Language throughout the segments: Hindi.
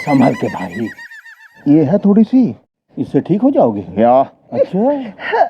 संभल के भाई। ये है थोड़ी सी, इससे ठीक हो जाओगे? या अच्छा।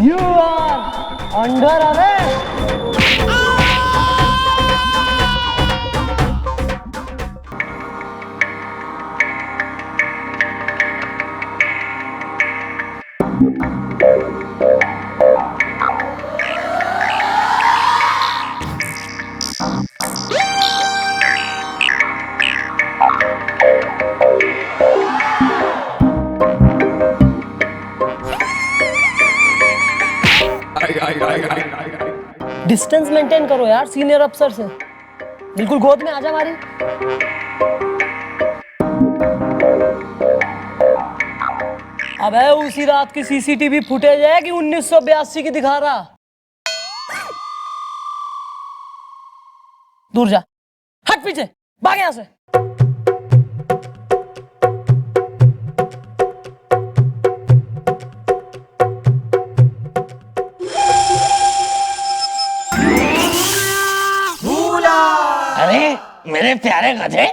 You are under arrest. Distance maintain करो यार सीनियर अफसर से, बिल्कुल गोद में आजा हमारी। अबे उसी रात की सीसीटीवी फुटेज है कि 1982 की दिखा रहा। दूर जा, हट पीछे, भाग यहां से। मेरे प्यारे गधे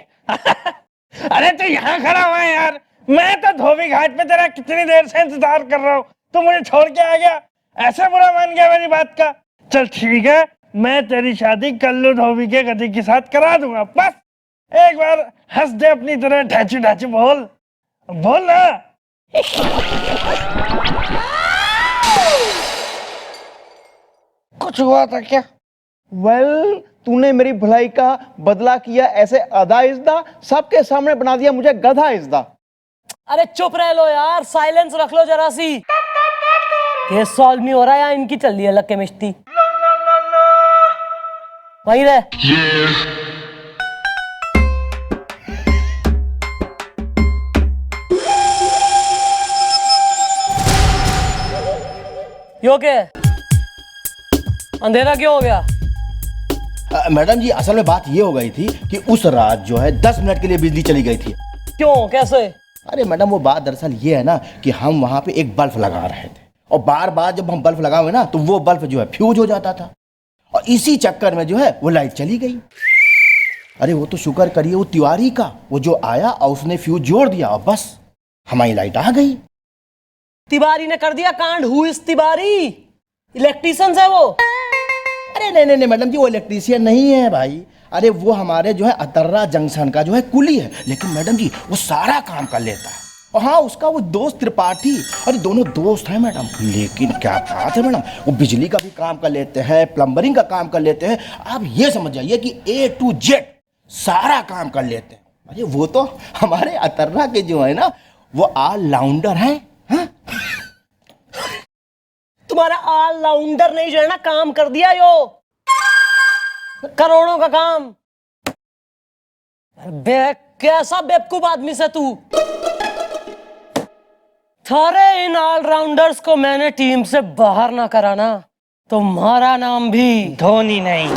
अरे तू यहाँ खड़ा हुआ है यार, मैं तो धोबी घाट पे तेरा कितनी देर से इंतजार कर रहा हूँ, तू मुझे छोड़ के आ गया, ऐसे बुरा मान गया मेरी बात का। चल ठीक है, मैं तेरी शादी कल्लू धोबी के गधे के साथ करा दूंगा, बस एक बार हंस दे अपनी तरह, ढांचू ढांचू बोल बोल ना। कुछ हुआ था क्या? वेल, तूने मेरी भलाई का बदला किया ऐसे अदा इज़्दा, सबके सामने बना दिया मुझे गधा इज़्दा। अरे चुप रह लो यार, साइलेंस रख लो जरा सी। केस सॉल्व नहीं हो रहा है, इनकी चल रही है अलग केमिस्ट्री। वहीं रह। यो क्या अंधेरा क्यों हो गया? मैडम जी, असल में बात ये हो गई थी कि उस रात जो है 10 मिनट के लिए बिजली चली गई थी। क्यों, कैसे? अरे मैडम, वो बात दरअसल ये है ना कि हम वहां पे एक बल्ब लगा रहे थे और बार बार जब हम बल्ब लगाए ना तो वो बल्ब जो है फ्यूज हो जाता था और इसी चक्कर में जो है वो लाइट चली गई। अरे वो तो शुक्र करिए वो तिवारी का, वो जो आया और उसने फ्यूज जोड़ दिया और बस हमारी लाइट आ गई। तिवारी ने कर दिया कांड। Who is Tiwari? इलेक्ट्रिशियन है वो? अरे नहीं नहीं मैडम जी, वो इलेक्ट्रीशियन नहीं है भाई। अरे वो हमारे जो है अतर्रा जंक्शन का जो है कुली है, लेकिन मैडम जी वो सारा काम कर लेता है। और हाँ, उसका वो दोस्त त्रिपाठी, अरे दोनों दोस्त हैं मैडम। लेकिन क्या बात है मैडम, वो बिजली का भी काम कर लेते हैं, प्लम्बरिंग का काम कर लेते हैं। आप ये समझ जाइए कि A to Z सारा काम कर लेते हैं। अरे वो तो हमारे अतर्रा के जो है ना वो ऑलराउंडर हैं। तुम्हारा ऑलराउंडर नहीं जो है ना काम कर दिया यो करोड़ों का काम। कैसा बेवकूफ आदमी से तू। सारे इन ऑलराउंडर्स को मैंने टीम से बाहर ना कराना, तुम्हारा नाम भी धोनी नहीं,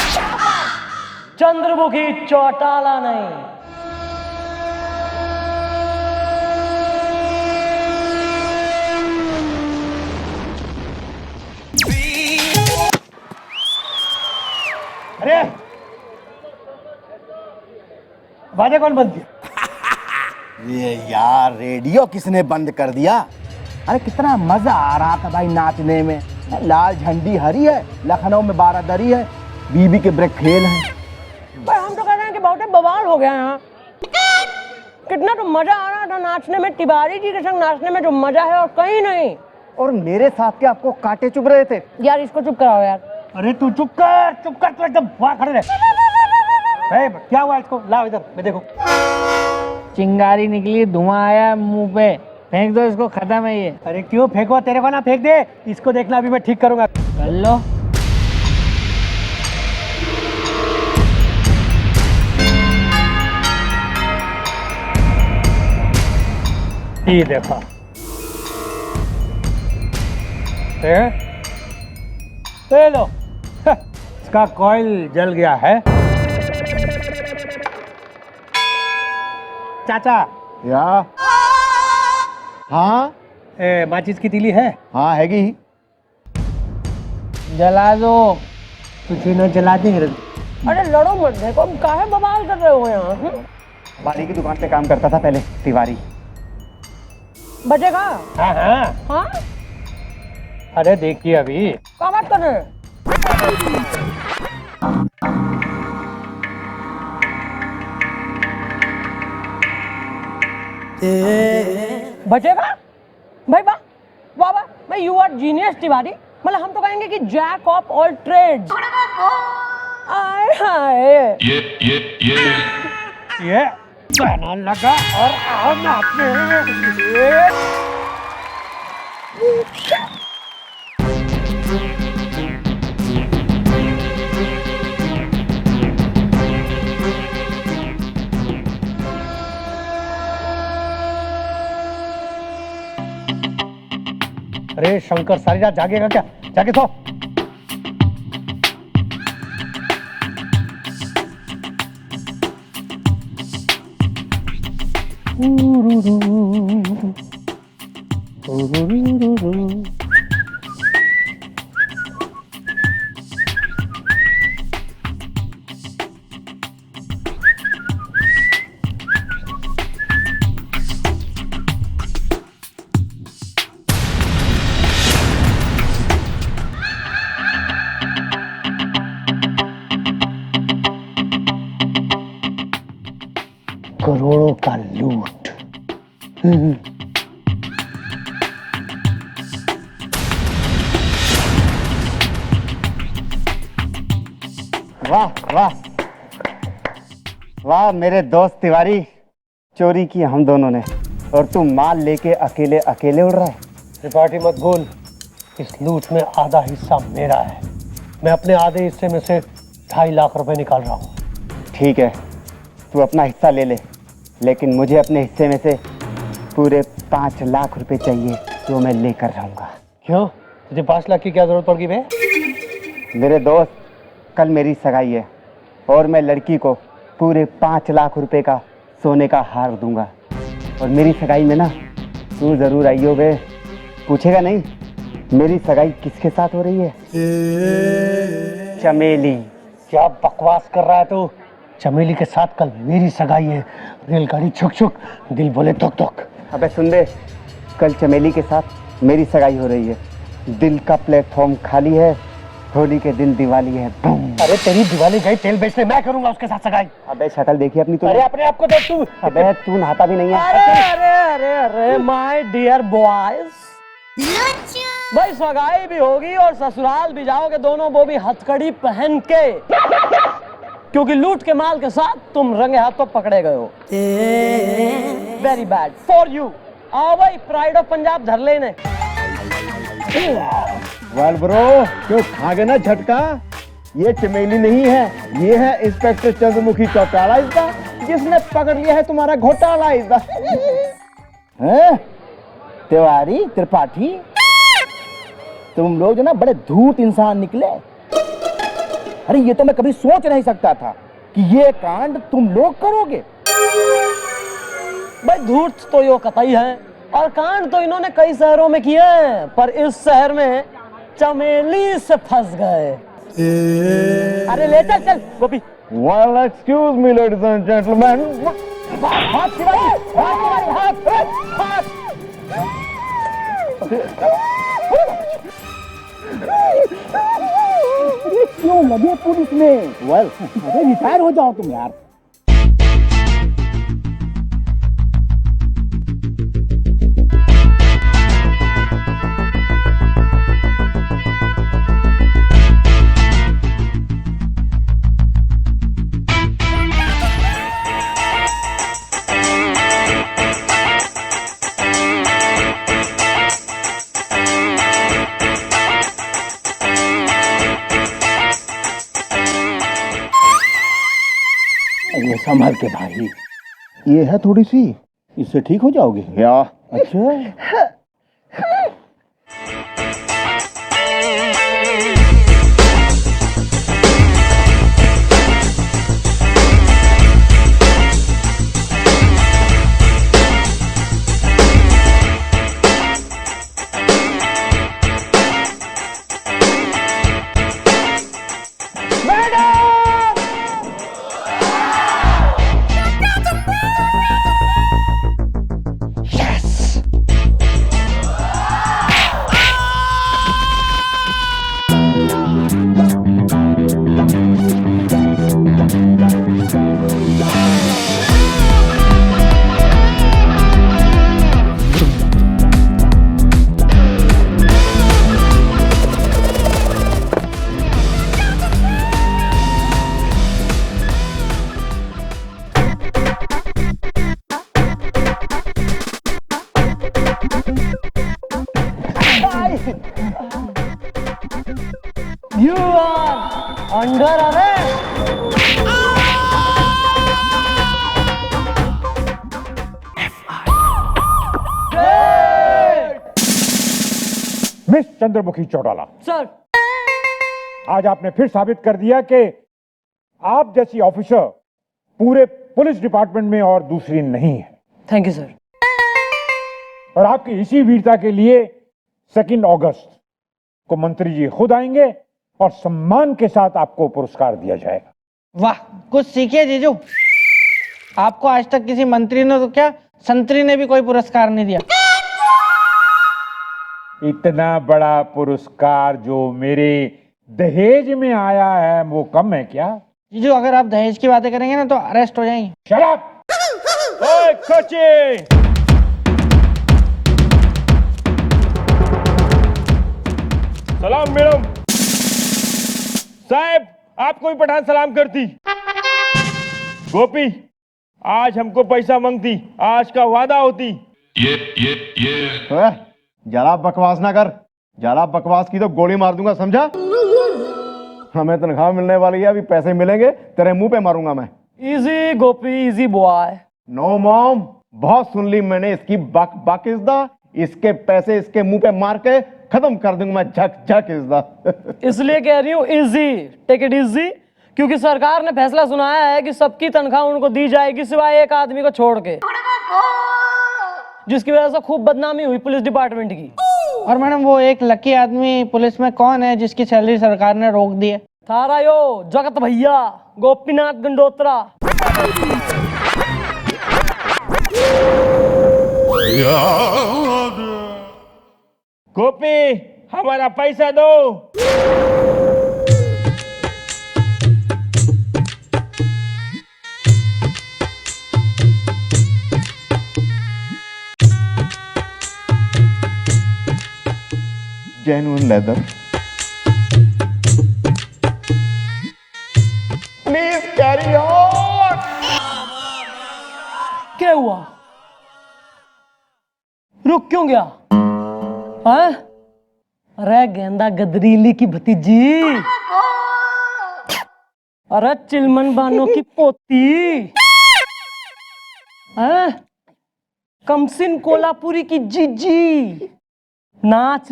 चंद्रमुखी चौटाला नहीं। अरे बाजा कौन बंद किया? ये यार रेडियो किसने बंद कर दिया? अरे कितना मजा आ रहा था भाई नाचने में। लाल झंडी हरी है, लखनऊ में बारादरी है, बीबी के ब्रेक फेल है। बवाल हो गया यहाँ। कितना तो मजा आ रहा था नाचने में, तिवारी जी के संग नाचने में जो मजा है और कहीं नहीं। और मेरे साथ के आपको कांटे चुभ रहे थे। यार इसको चुप कराओ यार। अरे तू चुप कर तू एकदम वहाँ खड़े रह। क्या हुआ इसको, लाओ इधर मैं देखो। चिंगारी निकली, धुआं आया मुंह पे, फेंक दो इसको, खत्म है ये। अरे क्यों फेंको, तेरे को ना फेंक दे, इसको देखना अभी मैं ठीक करूंगा। कर लो। ये देखो, ये लो, इसका कॉइल जल गया है। चाचा, या हाँ माचिस की तीली है? हाँ हैगी। जला दो। कुछ न जला देंगे। अरे लड़ो मत, देखो काहे बवाल कर रहे हो यहाँ। बाली की दुकान पे काम करता था पहले तिवारी। बचेगा? हाँ हाँ, हाँ अरे देखिए अभी। क्या बात कर रहे हैं? बचेगा भाई, वाह वाह वाह भाई, यू आर जीनियस तिवारी। मतलब हम तो कहेंगे कि जैक ऑफ ऑल ट्रेड्स। आए हाय, ये पहना लगा और आओ नाचने। अरे शंकर, सारी रात जागेगा क्या? जाके सो। करोड़ों का लूट। वाह वाह वाह मेरे दोस्त तिवारी, चोरी की हम दोनों ने और तू माल लेके अकेले अकेले उड़ रहा है। त्रिपाठी मत भूल, इस लूट में आधा हिस्सा मेरा है। मैं अपने आधे हिस्से में से 2.5 लाख रुपए निकाल रहा हूँ। ठीक है, तू अपना हिस्सा ले ले, लेकिन मुझे अपने हिस्से में से पूरे 5 लाख रुपए चाहिए जो मैं लेकर रहूंगा। क्यों, तुझे 5 लाख की क्या जरूरत पड़ गई बे? मेरे दोस्त, कल मेरी सगाई है और मैं लड़की को पूरे 5 लाख रुपए का सोने का हार दूंगा। और मेरी सगाई में ना तू जरूर आइयो बे। पूछेगा नहीं मेरी सगाई किसके साथ हो रही है? चमेली। क्या बकवास कर रहा है तू? चमेली के साथ कल मेरी सगाई है। रेलगाड़ी छुक छुक, दिल बोले धुक धुक। अबे सुन बे, कल चमेली के साथ मेरी सगाई हो रही है। दिल का प्लेटफॉर्म खाली है, होली के दिन दिवाली है। बूम। अरे तेरी दिवाली गई तेल बेचने, मैं करूंगा उसके साथ सगाई। अबे शक्ल देखी अपनी तू। अरे अपने आप को देख तू। अबे तू नहाता भी नहीं है। अरे अरे अरे अरे माय डियर बॉयज, भाई सगाई भी होगी और ससुराल भी जाओगे दोनों, वो भी हथकड़ी पहन के, क्योंकि लूट के माल के साथ तुम रंगे हाथों पकड़े गए हो। Very bad for you. आओ भाई, प्राइड ऑफ पंजाब धर लेने। वेल ब्रो, क्यों खा गए ना झटका? ये चमेली नहीं है, ये है इंस्पेक्टर चंद्रमुखी चौटाला इसका, जिसने पकड़ लिया है तुम्हारा घोटाला इसका। हैं? तिवारी, त्रिपाठी, तुम लोग जो ना बड़े धूर्त इंसान निकले। अरे ये तो मैं कभी सोच नहीं सकता था कि ये कांड तुम लोग करोगे। भाई धूर्त तो यो कतई है, और कांड तो इन्होंने कई शहरों में किए हैं, पर इस शहर में चमेली से फंस गए। अरे ले चल चल गोपी। Well, excuse me, ladies and gentlemen. हाथ तिवारी, हाथ तिवारी, हाथ। क्यों लगे पुलिस में? Well, अरे रिटायर हो जाओ तुम यार। संभल के भाई, ये है थोड़ी सी, इससे ठीक हो जाओगे क्या? अच्छा You are under arrest. Miss Chandramukhi Chautala, sir, आज आपने फिर साबित कर दिया कि आप जैसी ऑफिसर पूरे पुलिस डिपार्टमेंट में और दूसरी नहीं है। Thank you sir. और आपकी इसी वीरता के लिए 2 अगस्त को मंत्री जी खुद आएंगे और सम्मान के साथ आपको पुरस्कार दिया जाएगा। वाह, कुछ सीखिए जीजू। आपको आज तक किसी मंत्री ने तो क्या संतरी ने भी कोई पुरस्कार नहीं दिया। इतना बड़ा पुरस्कार जो मेरे दहेज में आया है वो कम है क्या? जीजू, अगर आप दहेज की बातें करेंगे ना तो अरेस्ट हो जाएंगे। Shut up! ओए कोची! सलाम मैडम साहब, आपको भी पठान सलाम करती। गोपी, आज हमको पैसा मांगती, आज का वादा होती। ज्यादा बकवास ना कर, ज्यादा बकवास की तो गोली मार दूंगा, समझा? हमें तनख्वाह मिलने वाली है, अभी पैसे मिलेंगे तेरे मुंह पे मारूंगा मैं। इजी गोपी, इजी बॉय। नो मॉम, बहुत सुन ली मैंने इसकी बक बक इज़दा। इसके पैसे इसके मुंह पे मार के खत्म कर दूंगा मैं, झक झक इज़दा। इसलिए कह रही हूँ इजी, टेक इट इजी, क्योंकि सरकार ने फैसला सुनाया है कि सबकी तनख्वाह उनको दी जाएगी सिवाय एक आदमी को छोड़ के, जिसकी वजह से खूब बदनामी हुई पुलिस डिपार्टमेंट की। और मैडम, वो एक लकी आदमी पुलिस में कौन है जिसकी सैलरी सरकार ने रोक दी है? थारा यो जगत भैया गोपीनाथ गंडोत्रा। गोपी, हमारा पैसा दो। Genuine leather. Please carry on. क्या हुआ? रुक क्यों गया? हाँ? अरे गेंदा गदरीली की भतीजी, अरे चिलमन बानो की पोती, हाँ? कमसिन कोल्हापुरी की जीजी, नाच।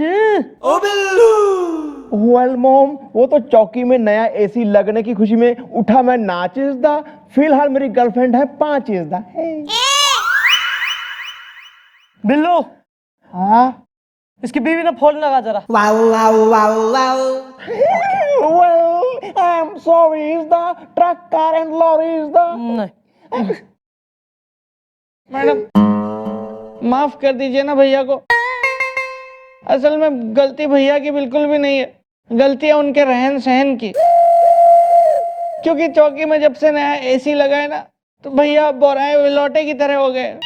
वेल मॉम, वो तो चौकी में नया एसी लगने की खुशी में उठा मैं नाच इज़दा। फिलहाल मेरी गर्लफ्रेंड है 5 इज़दा। बिल्लू, हाँ? इसकी बीवी ने फोन लगा जरा। Well, I'm sorry is the, truck car and lorry is the. नहीं, मैडम माफ कर दीजिए ना भैया को। असल में गलती भैया की बिल्कुल भी नहीं है, गलती है उनके रहन सहन की। क्योंकि चौकी में जब से नया एसी लगा है ना, तो भैया बोराए विलौटे की तरह हो गए।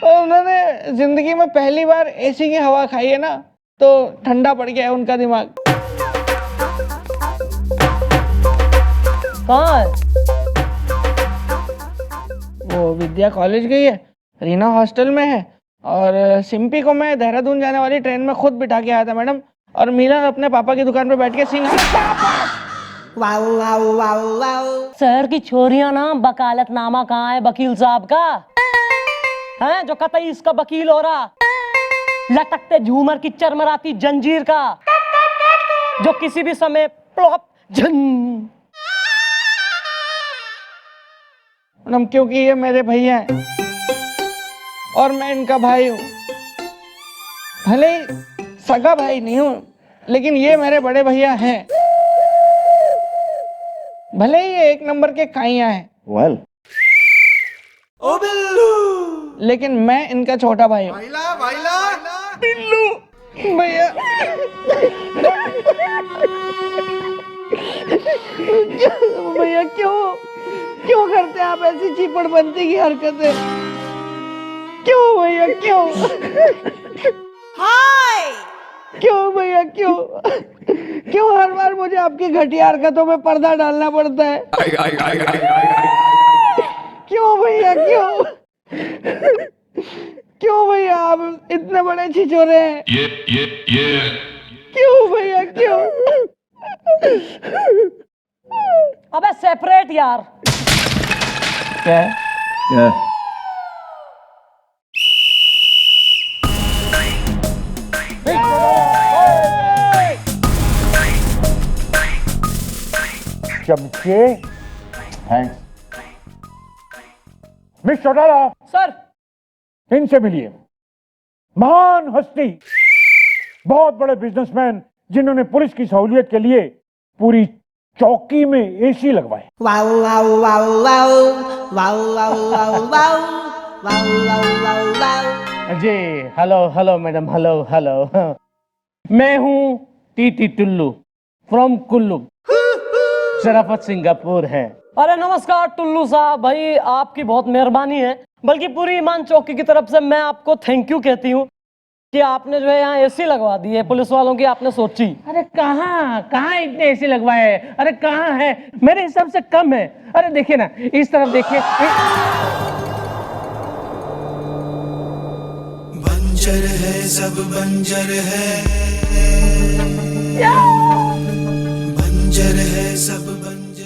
और उन्होंने जिंदगी में पहली बार एसी की हवा खाई है ना, तो ठंडा पड़ गया है उनका दिमाग। कहाँ है? वो विद्या कॉलेज गई है, रीना हॉस्टल में है, और सिंपी को मैं देहरादून जाने वाली ट्रेन में खुद बिठा के आया था मैडम। और मिलन अपने पापा की दुकान पे बैठ के सिंघाड़ा शहर की छोरियां ना वकालतनामा कहाँ है वकील साहब का, हैं जो कतई इसका वकील हो रहा, लटकते झूमर की चरमराती जंजीर का, जो किसी भी समय प्लॉप झन। मैडम क्योंकि ये मेरे भैया हैं और मैं इनका भाई हूँ। भले ही सगा भाई नहीं हूँ, लेकिन ये मेरे बड़े भैया हैं। भले ही ये 1 नंबर के काइयां हैं, वेल लेकिन मैं इनका छोटा भाई हूँ। बिल्लू भैया भैया क्यों करते हैं आप ऐसी चीपड़बंदी की हरकतें? क्यों भैया क्यों? क्यों भैया क्यों हर बार मुझे आपकी घटिया हरकतों में पर्दा डालना पड़ता है? क्यों भैया क्यों भैया आप इतने बड़े छिछोरे हैं? क्यों भैया क्यों? अबे सेपरेट यार। क्या? चमचे। थैंक्स। मिस चौटाला, सर इनसे मिलिए। महान हस्ती, बहुत बड़े बिजनेसमैन जिन्होंने पुलिस की सहूलियत के लिए पूरी चौकी में एसी लगवाए। जी हेलो मैडम, हेलो। मैं हूँ TT Tullu from Kullu, Sharafat Singapore है। अरे नमस्कार टुल्लू साहब, भाई आपकी बहुत मेहरबानी है, बल्कि पूरी ईमान चौकी की तरफ से मैं आपको थैंक यू कहती हूँ कि आपने जो है यहाँ एसी लगवा दी है पुलिस वालों की, आपने सोची। अरे कहाँ इतने एसी लगवाए? अरे कहाँ है? मेरे हिसाब से कम है। अरे देखिए ना, इस तरफ देखिए। बंजर है सब बंजर है,